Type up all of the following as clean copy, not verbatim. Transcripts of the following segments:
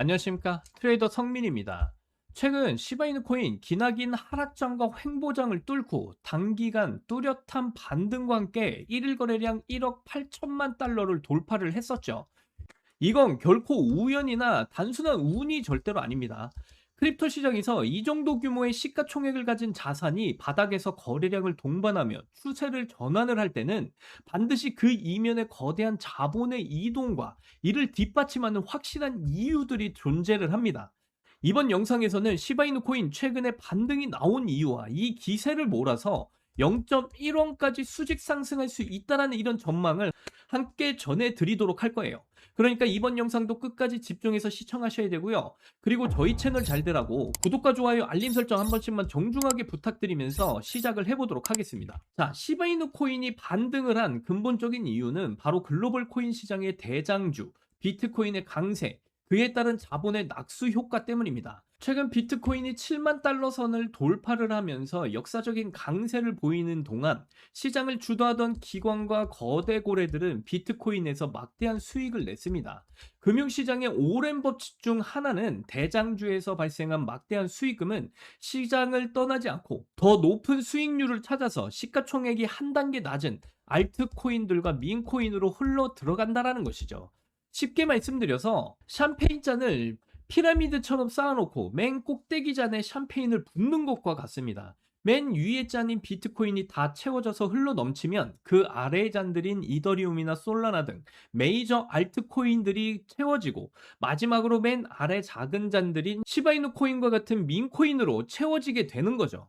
안녕하십니까, 트레이더 성민입니다. 최근 시바이누 코인 기나긴 하락장과 횡보장을 뚫고 단기간 뚜렷한 반등과 함께 1일 거래량 1억 8천만 달러를 돌파를 했었죠. 이건 결코 우연이나 단순한 운이 절대로 아닙니다. 크립토 시장에서 이 정도 규모의 시가총액을 가진 자산이 바닥에서 거래량을 동반하며 추세를 전환을 할 때는 반드시 그 이면에 거대한 자본의 이동과 이를 뒷받침하는 확실한 이유들이 존재를 합니다. 이번 영상에서는 시바이누 코인 최근에 반등이 나온 이유와 이 기세를 몰아서 0.1원까지 수직 상승할 수 있다는 이런 전망을 함께 전해드리도록 할 거예요. 그러니까 이번 영상도 끝까지 집중해서 시청하셔야 되고요. 그리고 저희 채널 잘 되라고 구독과 좋아요, 알림 설정 한 번씩만 정중하게 부탁드리면서 시작을 해보도록 하겠습니다. 자, 시바이누 코인이 반등을 한 근본적인 이유는 바로 글로벌 코인 시장의 대장주, 비트코인의 강세, 그에 따른 자본의 낙수 효과 때문입니다. 최근 비트코인이 7만 달러 선을 돌파를 하면서 역사적인 강세를 보이는 동안 시장을 주도하던 기관과 거대 고래들은 비트코인에서 막대한 수익을 냈습니다. 금융시장의 오랜 법칙 중 하나는 대장주에서 발생한 막대한 수익금은 시장을 떠나지 않고 더 높은 수익률을 찾아서 시가총액이 한 단계 낮은 알트코인들과 민코인으로 흘러 들어간다라는 것이죠. 쉽게 말씀드려서 샴페인 잔을 피라미드처럼 쌓아놓고 맨 꼭대기 잔에 샴페인을 붓는 것과 같습니다. 맨 위에 잔인 비트코인이 다 채워져서 흘러 넘치면 그 아래의 잔들인 이더리움이나 솔라나 등 메이저 알트코인들이 채워지고 마지막으로 맨 아래 작은 잔들인 시바이누 코인과 같은 민코인으로 채워지게 되는 거죠.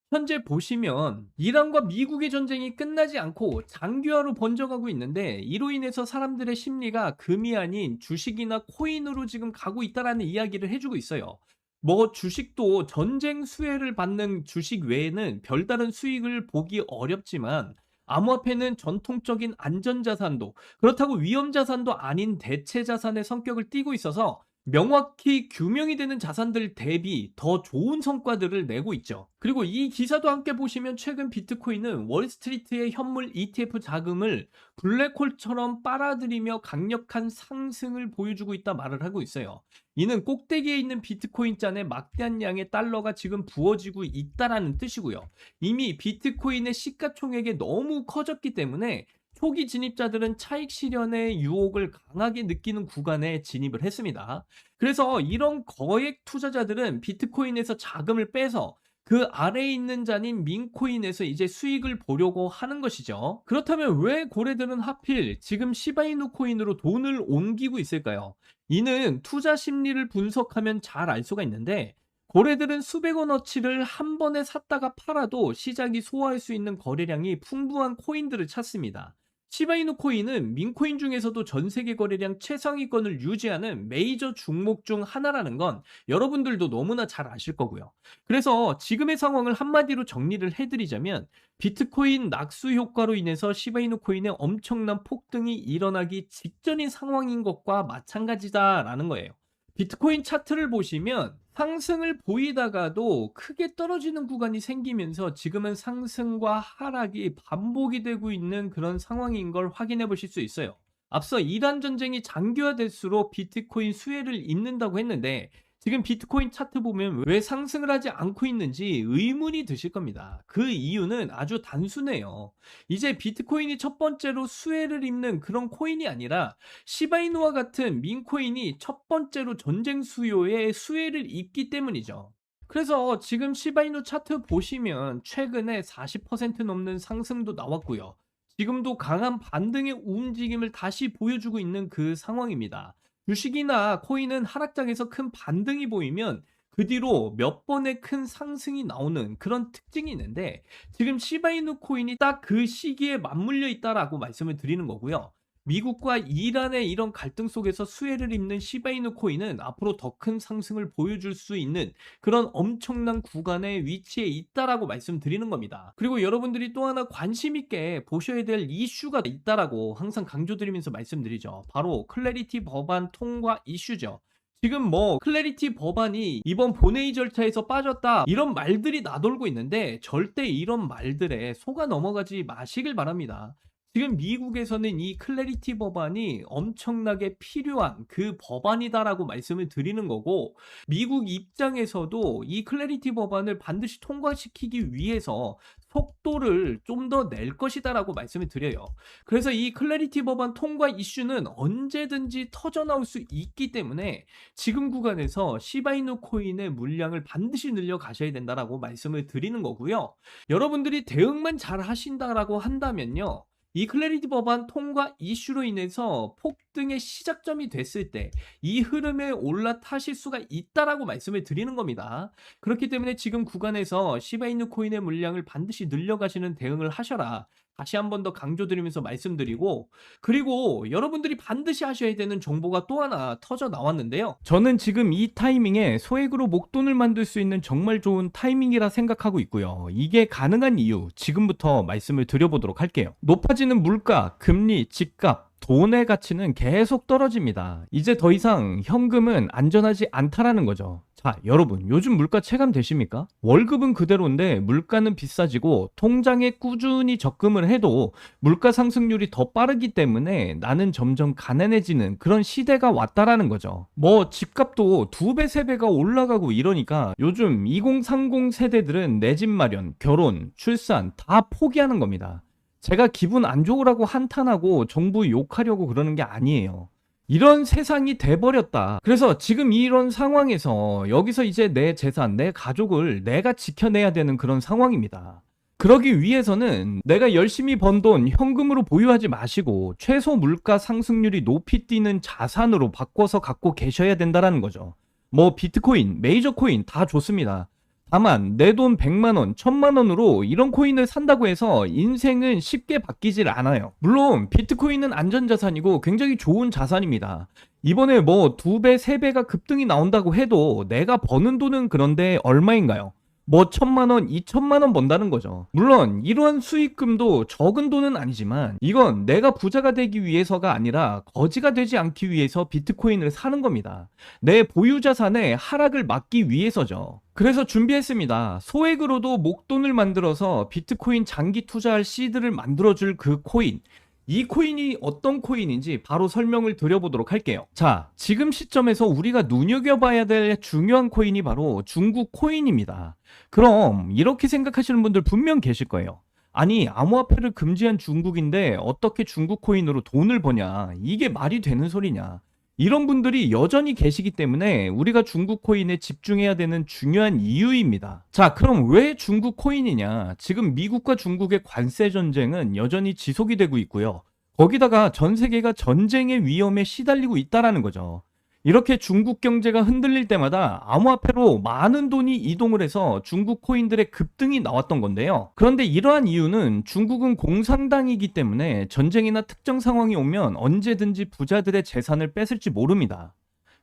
현재 보시면 이란과 미국의 전쟁이 끝나지 않고 장기화로 번져가고 있는데 이로 인해서 사람들의 심리가 금이 아닌 주식이나 코인으로 지금 가고 있다라는 이야기를 해주고 있어요. 뭐 주식도 전쟁 수혜를 받는 주식 외에는 별다른 수익을 보기 어렵지만 암호화폐는 전통적인 안전자산도 그렇다고 위험자산도 아닌 대체자산의 성격을 띠고 있어서 명확히 규명이 되는 자산들 대비 더 좋은 성과들을 내고 있죠. 그리고 이 기사도 함께 보시면 최근 비트코인은 월스트리트의 현물 ETF 자금을 블랙홀처럼 빨아들이며 강력한 상승을 보여주고 있다 말을 하고 있어요. 이는 꼭대기에 있는 비트코인 잔에 막대한 양의 달러가 지금 부어지고 있다라는 뜻이고요. 이미 비트코인의 시가총액이 너무 커졌기 때문에 초기 진입자들은 차익 실현의 유혹을 강하게 느끼는 구간에 진입을 했습니다. 그래서 이런 거액 투자자들은 비트코인에서 자금을 빼서 그 아래에 있는 잔인 민코인에서 이제 수익을 보려고 하는 것이죠. 그렇다면 왜 고래들은 하필 지금 시바이누 코인으로 돈을 옮기고 있을까요? 이는 투자 심리를 분석하면 잘 알 수가 있는데 고래들은 수백 원어치를 한 번에 샀다가 팔아도 시장이 소화할 수 있는 거래량이 풍부한 코인들을 찾습니다. 시바이누 코인은 민코인 중에서도 전 세계 거래량 최상위권을 유지하는 메이저 종목 중 하나라는 건 여러분들도 너무나 잘 아실 거고요. 그래서 지금의 상황을 한마디로 정리를 해드리자면 비트코인 낙수 효과로 인해서 시바이누 코인의 엄청난 폭등이 일어나기 직전인 상황인 것과 마찬가지다라는 거예요. 비트코인 차트를 보시면 상승을 보이다가도 크게 떨어지는 구간이 생기면서 지금은 상승과 하락이 반복이 되고 있는 그런 상황인 걸 확인해 보실 수 있어요. 앞서 이란 전쟁이 장기화될수록 비트코인 수혜를 입는다고 했는데 지금 비트코인 차트 보면 왜 상승을 하지 않고 있는지 의문이 드실 겁니다. 그 이유는 아주 단순해요. 이제 비트코인이 첫 번째로 수혜를 입는 그런 코인이 아니라 시바이누와 같은 민코인이 첫 번째로 전쟁 수요에 수혜를 입기 때문이죠. 그래서 지금 시바이누 차트 보시면 최근에 40% 넘는 상승도 나왔고요. 지금도 강한 반등의 움직임을 다시 보여주고 있는 그 상황입니다. 주식이나 코인은 하락장에서 큰 반등이 보이면 그 뒤로 몇 번의 큰 상승이 나오는 그런 특징이 있는데 지금 시바이누 코인이 딱 그 시기에 맞물려 있다라고 말씀을 드리는 거고요. 미국과 이란의 이런 갈등 속에서 수혜를 입는 시바이누 코인은 앞으로 더 큰 상승을 보여줄 수 있는 그런 엄청난 구간에 위치해 있다라고 말씀드리는 겁니다. 그리고 여러분들이 또 하나 관심 있게 보셔야 될 이슈가 있다라고 항상 강조드리면서 말씀드리죠. 바로 클래리티 법안 통과 이슈죠. 지금 뭐 클래리티 법안이 이번 본회의 절차에서 빠졌다 이런 말들이 나돌고 있는데 절대 이런 말들에 속아 넘어가지 마시길 바랍니다. 지금 미국에서는 이 클래리티 법안이 엄청나게 필요한 그 법안이다라고 말씀을 드리는 거고, 미국 입장에서도 이 클래리티 법안을 반드시 통과시키기 위해서 속도를 좀 더 낼 것이다라고 말씀을 드려요. 그래서 이 클래리티 법안 통과 이슈는 언제든지 터져나올 수 있기 때문에 지금 구간에서 시바이누 코인의 물량을 반드시 늘려 가셔야 된다라고 말씀을 드리는 거고요. 여러분들이 대응만 잘 하신다라고 한다면요, 이 클래리티 법안 통과 이슈로 인해서 폭등의 시작점이 됐을 때 이 흐름에 올라타실 수가 있다라고 말씀을 드리는 겁니다. 그렇기 때문에 지금 구간에서 시바이누 코인의 물량을 반드시 늘려가시는 대응을 하셔라, 다시 한 번 더 강조드리면서 말씀드리고, 그리고 여러분들이 반드시 하셔야 되는 정보가 또 하나 터져 나왔는데요. 저는 지금 이 타이밍에 소액으로 목돈을 만들 수 있는 정말 좋은 타이밍이라 생각하고 있고요. 이게 가능한 이유, 지금부터 말씀을 드려보도록 할게요. 높아지는 물가, 금리, 집값, 돈의 가치는 계속 떨어집니다. 이제 더 이상 현금은 안전하지 않다라는 거죠. 자, 여러분, 요즘 물가 체감되십니까? 월급은 그대로인데 물가는 비싸지고 통장에 꾸준히 적금을 해도 물가 상승률이 더 빠르기 때문에 나는 점점 가난해지는 그런 시대가 왔다라는 거죠. 뭐 집값도 2배, 3배가 올라가고 이러니까 요즘 2030 세대들은 내 집 마련, 결혼, 출산 다 포기하는 겁니다. 제가 기분 안 좋으라고 한탄하고 정부 욕하려고 그러는 게 아니에요. 이런 세상이 돼버렸다. 그래서 지금 이런 상황에서 여기서 이제 내 재산, 내 가족을 내가 지켜내야 되는 그런 상황입니다. 그러기 위해서는 내가 열심히 번 돈 현금으로 보유하지 마시고 최소 물가 상승률이 높이 뛰는 자산으로 바꿔서 갖고 계셔야 된다는 거죠. 뭐 비트코인, 메이저 코인 다 좋습니다. 다만 내 돈 100만 원, 1000만 원으로 이런 코인을 산다고 해서 인생은 쉽게 바뀌질 않아요. 물론 비트코인은 안전자산이고 굉장히 좋은 자산입니다. 이번에 뭐 2배, 3배가 급등이 나온다고 해도 내가 버는 돈은 그런데 얼마인가요? 뭐 1000만 원, 2000만 원 번다는 거죠. 물론 이러한 수익금도 적은 돈은 아니지만 이건 내가 부자가 되기 위해서가 아니라 거지가 되지 않기 위해서 비트코인을 사는 겁니다. 내 보유 자산의 하락을 막기 위해서죠. 그래서 준비했습니다. 소액으로도 목돈을 만들어서 비트코인 장기 투자할 시드를 만들어줄 그 코인. 이 코인이 어떤 코인인지 바로 설명을 드려보도록 할게요. 자, 지금 시점에서 우리가 눈여겨봐야 될 중요한 코인이 바로 중국 코인입니다. 그럼 이렇게 생각하시는 분들 분명 계실 거예요. 아니, 암호화폐를 금지한 중국인데 어떻게 중국 코인으로 돈을 버냐? 이게 말이 되는 소리냐? 이런 분들이 여전히 계시기 때문에 우리가 중국 코인에 집중해야 되는 중요한 이유입니다. 자, 그럼 왜 중국 코인이냐? 지금 미국과 중국의 관세 전쟁은 여전히 지속이 되고 있고요. 거기다가 전 세계가 전쟁의 위험에 시달리고 있다라는 거죠. 이렇게 중국 경제가 흔들릴 때마다 암호화폐로 많은 돈이 이동을 해서 중국 코인들의 급등이 나왔던 건데요. 그런데 이러한 이유는 중국은 공산당이기 때문에 전쟁이나 특정 상황이 오면 언제든지 부자들의 재산을 뺏을지 모릅니다.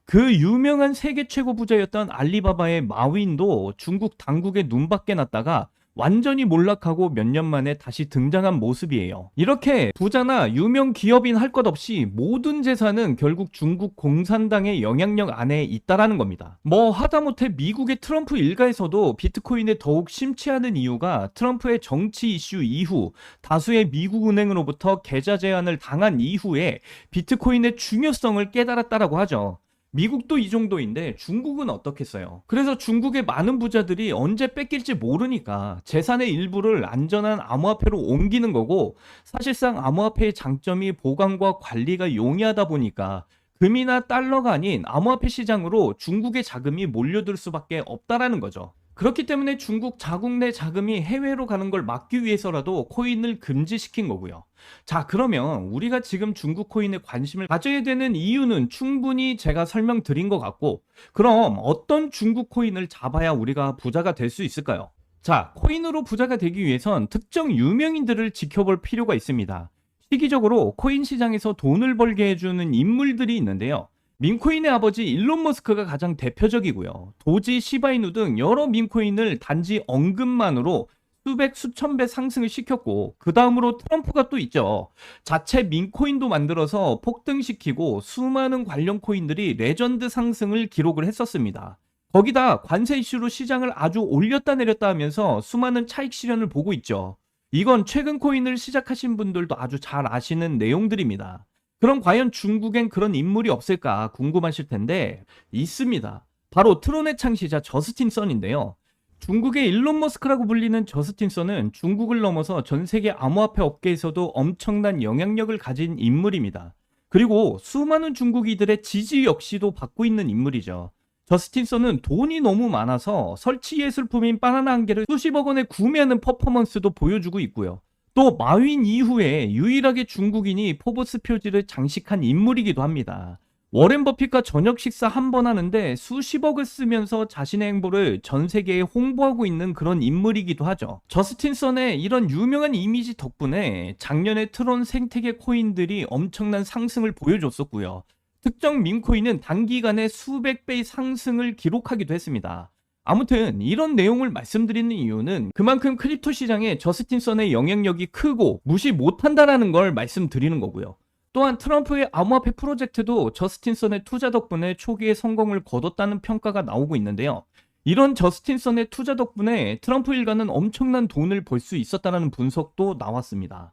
그 유명한 세계 최고 부자였던 알리바바의 마윈도 중국 당국의 눈밖에 났다가 완전히 몰락하고 몇 년 만에 다시 등장한 모습이에요. 이렇게 부자나 유명 기업인 할 것 없이 모든 재산은 결국 중국 공산당의 영향력 안에 있다라는 겁니다. 뭐 하다못해 미국의 트럼프 일가에서도 비트코인에 더욱 심취하는 이유가 트럼프의 정치 이슈 이후 다수의 미국 은행으로부터 계좌 제한을 당한 이후에 비트코인의 중요성을 깨달았다라고 하죠. 미국도 이 정도인데 중국은 어떻겠어요? 그래서 중국의 많은 부자들이 언제 뺏길지 모르니까 재산의 일부를 안전한 암호화폐로 옮기는 거고, 사실상 암호화폐의 장점이 보관과 관리가 용이하다 보니까 금이나 달러가 아닌 암호화폐 시장으로 중국의 자금이 몰려들 수밖에 없다라는 거죠. 그렇기 때문에 중국 자국 내 자금이 해외로 가는 걸 막기 위해서라도 코인을 금지시킨 거고요. 자, 그러면 우리가 지금 중국 코인에 관심을 가져야 되는 이유는 충분히 제가 설명드린 것 같고, 그럼 어떤 중국 코인을 잡아야 우리가 부자가 될 수 있을까요? 자, 코인으로 부자가 되기 위해선 특정 유명인들을 지켜볼 필요가 있습니다. 시기적으로 코인 시장에서 돈을 벌게 해주는 인물들이 있는데요. 밈코인의 아버지 일론 머스크가 가장 대표적이고요. 도지, 시바이누 등 여러 밈코인을 단지 언급만으로 수백, 수천 배 상승을 시켰고, 그 다음으로 트럼프가 또 있죠. 자체 밈코인도 만들어서 폭등시키고 수많은 관련 코인들이 레전드 상승을 기록을 했었습니다. 거기다 관세 이슈로 시장을 아주 올렸다 내렸다 하면서 수많은 차익 실현을 보고 있죠. 이건 최근 코인을 시작하신 분들도 아주 잘 아시는 내용들입니다. 그럼 과연 중국엔 그런 인물이 없을까 궁금하실 텐데 있습니다. 바로 트론의 창시자 저스틴 선인데요. 중국의 일론 머스크라고 불리는 저스틴 선은 중국을 넘어서 전 세계 암호화폐 업계에서도 엄청난 영향력을 가진 인물입니다. 그리고 수많은 중국인들의 지지 역시도 받고 있는 인물이죠. 저스틴 선은 돈이 너무 많아서 설치 예술품인 바나나 한 개를 수십억 원에 구매하는 퍼포먼스도 보여주고 있고요. 또 마윈 이후에 유일하게 중국인이 포브스 표지를 장식한 인물이기도 합니다. 워렌 버핏과 저녁 식사 한 번 하는데 수십억을 쓰면서 자신의 행보를 전 세계에 홍보하고 있는 그런 인물이기도 하죠. 저스틴 선의 이런 유명한 이미지 덕분에 작년에 트론 생태계 코인들이 엄청난 상승을 보여줬었고요. 특정 밈코인은 단기간에 수백 배의 상승을 기록하기도 했습니다. 아무튼 이런 내용을 말씀드리는 이유는 그만큼 크립토 시장에 저스틴 선의 영향력이 크고 무시 못한다라는 걸 말씀드리는 거고요. 또한 트럼프의 암호화폐 프로젝트도 저스틴 선의 투자 덕분에 초기에 성공을 거뒀다는 평가가 나오고 있는데요. 이런 저스틴 선의 투자 덕분에 트럼프 일가는 엄청난 돈을 벌 수 있었다는 분석도 나왔습니다.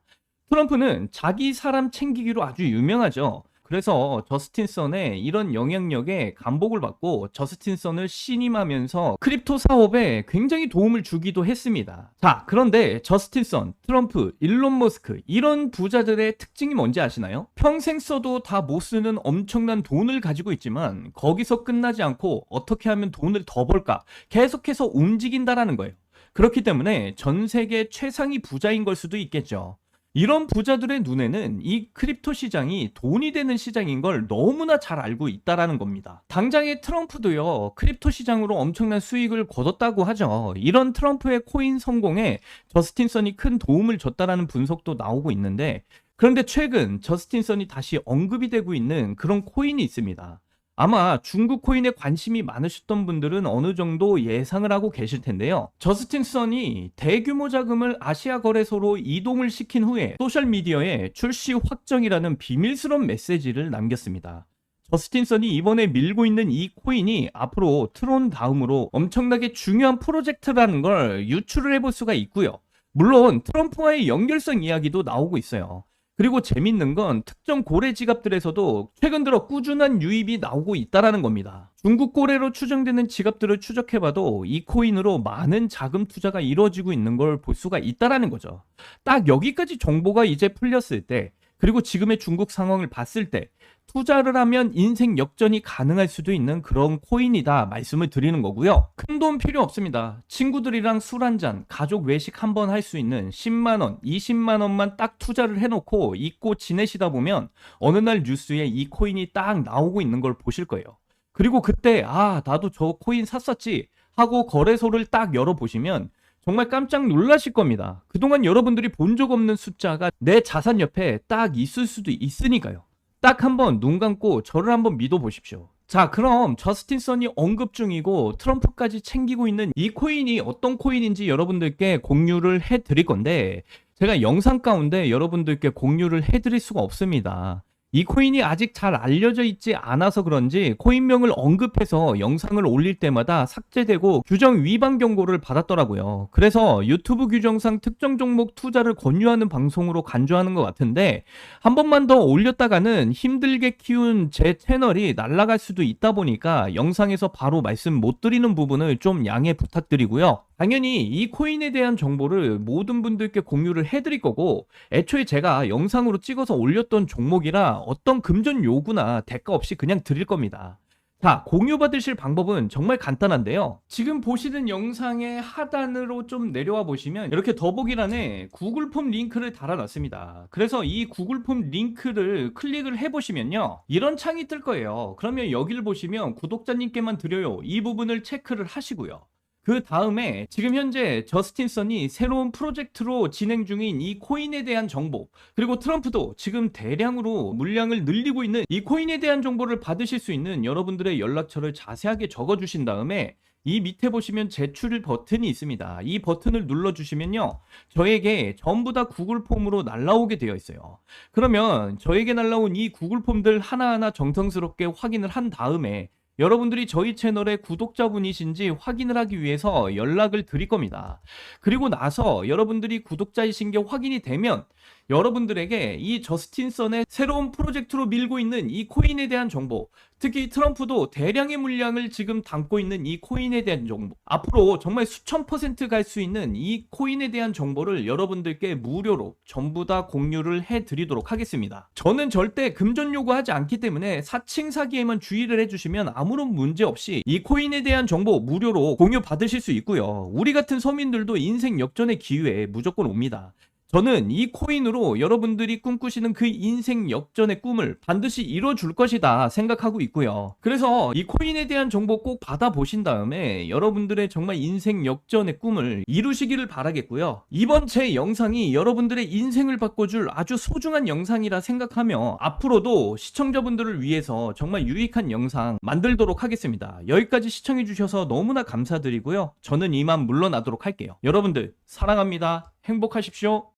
트럼프는 자기 사람 챙기기로 아주 유명하죠. 그래서 저스틴 선의 이런 영향력에 감복을 받고 저스틴 선을 신임하면서 크립토 사업에 굉장히 도움을 주기도 했습니다. 자, 그런데 저스틴 선, 트럼프, 일론 머스크 이런 부자들의 특징이 뭔지 아시나요? 평생 써도 다 못 쓰는 엄청난 돈을 가지고 있지만 거기서 끝나지 않고 어떻게 하면 돈을 더 벌까 계속해서 움직인다라는 거예요. 그렇기 때문에 전 세계 최상위 부자인 걸 수도 있겠죠. 이런 부자들의 눈에는 이 크립토 시장이 돈이 되는 시장인 걸 너무나 잘 알고 있다라는 겁니다. 당장의 트럼프도요, 크립토 시장으로 엄청난 수익을 거뒀다고 하죠. 이런 트럼프의 코인 성공에 저스틴 선이 큰 도움을 줬다라는 분석도 나오고 있는데, 그런데 최근 저스틴 선이 다시 언급이 되고 있는 그런 코인이 있습니다. 아마 중국 코인에 관심이 많으셨던 분들은 어느 정도 예상을 하고 계실 텐데요. 저스틴 선이 대규모 자금을 아시아 거래소로 이동을 시킨 후에 소셜미디어에 출시 확정이라는 비밀스러운 메시지를 남겼습니다. 저스틴 선이 이번에 밀고 있는 이 코인이 앞으로 트론 다음으로 엄청나게 중요한 프로젝트라는 걸 유추를 해볼 수가 있고요. 물론 트럼프와의 연결성 이야기도 나오고 있어요. 그리고 재밌는 건 특정 고래 지갑들에서도 최근 들어 꾸준한 유입이 나오고 있다라는 겁니다. 중국 고래로 추정되는 지갑들을 추적해봐도 이 코인으로 많은 자금 투자가 이루어지고 있는 걸 볼 수가 있다라는 거죠. 딱 여기까지 정보가 이제 풀렸을 때, 그리고 지금의 중국 상황을 봤을 때 투자를 하면 인생 역전이 가능할 수도 있는 그런 코인이다 말씀을 드리는 거고요. 큰 돈 필요 없습니다. 친구들이랑 술 한잔, 가족 외식 한번 할 수 있는 10만원, 20만원만 딱 투자를 해놓고 잊고 지내시다 보면 어느 날 뉴스에 이 코인이 딱 나오고 있는 걸 보실 거예요. 그리고 그때 나도 저 코인 샀었지 하고 거래소를 딱 열어보시면 정말 깜짝 놀라실 겁니다. 그동안 여러분들이 본 적 없는 숫자가 내 자산 옆에 딱 있을 수도 있으니까요. 딱 한번 눈 감고 저를 한번 믿어보십시오. 자, 그럼 저스틴 선이 언급 중이고 트럼프까지 챙기고 있는 이 코인이 어떤 코인인지 여러분들께 공유를 해드릴 건데, 제가 영상 가운데 여러분들께 공유를 해드릴 수가 없습니다. 이 코인이 아직 잘 알려져 있지 않아서 그런지 코인명을 언급해서 영상을 올릴 때마다 삭제되고 규정 위반 경고를 받았더라고요. 그래서 유튜브 규정상 특정 종목 투자를 권유하는 방송으로 간주하는 것 같은데, 한 번만 더 올렸다가는 힘들게 키운 제 채널이 날아갈 수도 있다 보니까 영상에서 바로 말씀 못 드리는 부분을 좀 양해 부탁드리고요. 당연히 이 코인에 대한 정보를 모든 분들께 공유를 해드릴 거고, 애초에 제가 영상으로 찍어서 올렸던 종목이라 어떤 금전 요구나 대가 없이 그냥 드릴 겁니다. 자, 공유 받으실 방법은 정말 간단한데요. 지금 보시는 영상의 하단으로 좀 내려와 보시면 이렇게 더보기란에 구글 폼 링크를 달아놨습니다. 그래서 이 구글 폼 링크를 클릭을 해보시면요, 이런 창이 뜰 거예요. 그러면 여기를 보시면 구독자님께만 드려요, 이 부분을 체크를 하시고요. 그 다음에 지금 현재 저스틴 선이 새로운 프로젝트로 진행 중인 이 코인에 대한 정보, 그리고 트럼프도 지금 대량으로 물량을 늘리고 있는 이 코인에 대한 정보를 받으실 수 있는 여러분들의 연락처를 자세하게 적어주신 다음에 이 밑에 보시면 제출 버튼이 있습니다. 이 버튼을 눌러주시면요, 저에게 전부 다 구글 폼으로 날라오게 되어 있어요. 그러면 저에게 날라온 이 구글 폼들 하나하나 정성스럽게 확인을 한 다음에 여러분들이 저희 채널의 구독자분이신지 확인을 하기 위해서 연락을 드릴 겁니다. 그리고 나서 여러분들이 구독자이신 게 확인이 되면 여러분들에게 이 저스틴 선의 새로운 프로젝트로 밀고 있는 이 코인에 대한 정보, 특히 트럼프도 대량의 물량을 지금 담고 있는 이 코인에 대한 정보, 앞으로 정말 수천 퍼센트 갈 수 있는 이 코인에 대한 정보를 여러분들께 무료로 전부 다 공유를 해드리도록 하겠습니다. 저는 절대 금전 요구하지 않기 때문에 사칭 사기에만 주의를 해주시면 아무런 문제 없이 이 코인에 대한 정보 무료로 공유 받으실 수 있고요. 우리 같은 서민들도 인생 역전의 기회에 무조건 옵니다. 저는 이 코인으로 여러분들이 꿈꾸시는 그 인생 역전의 꿈을 반드시 이뤄줄 것이다 생각하고 있고요. 그래서 이 코인에 대한 정보 꼭 받아보신 다음에 여러분들의 정말 인생 역전의 꿈을 이루시기를 바라겠고요. 이번 제 영상이 여러분들의 인생을 바꿔줄 아주 소중한 영상이라 생각하며 앞으로도 시청자분들을 위해서 정말 유익한 영상 만들도록 하겠습니다. 여기까지 시청해주셔서 너무나 감사드리고요. 저는 이만 물러나도록 할게요. 여러분들 사랑합니다. 행복하십시오.